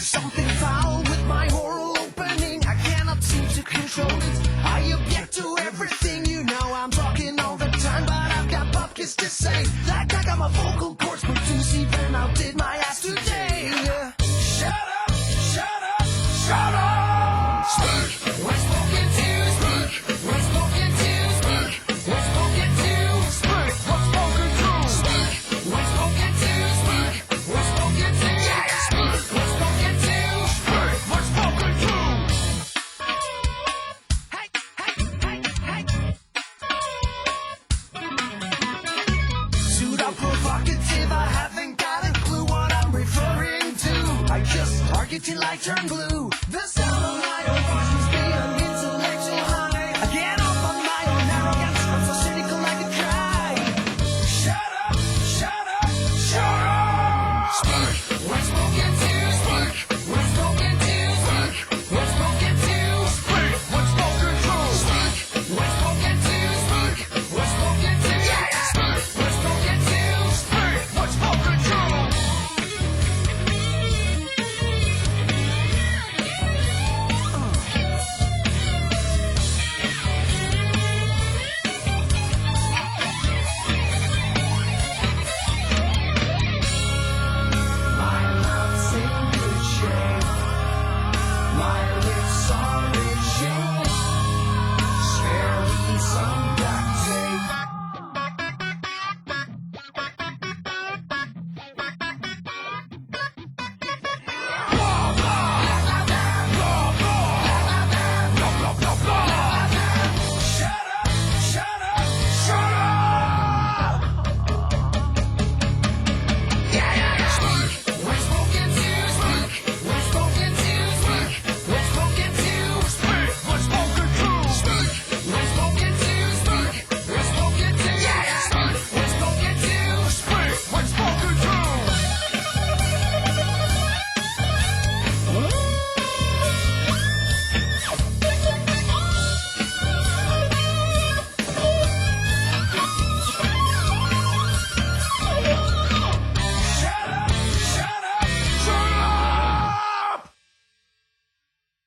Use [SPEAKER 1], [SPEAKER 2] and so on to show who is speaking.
[SPEAKER 1] There's something foul with my oral opening. I cannot seem to control it. I object to everything. You know I'm talking all the time, but I've got buckets to say. Like I got my vocal cords produced, even outdid my ass today. Shut up, shut up, shut up. Speak. We're spoken to. Speak. We're spoken to. Speak. We're spoken to. Speak. We're spoken to. Speak. We're spoken to. Speak. We're spoken to. Speak. We're spoken to. Speak. We're spoken to. Hey, hey, hey, hey. Suit up provocative. I haven't got a clue what I'm referring to. I just target till I turn blue. The sound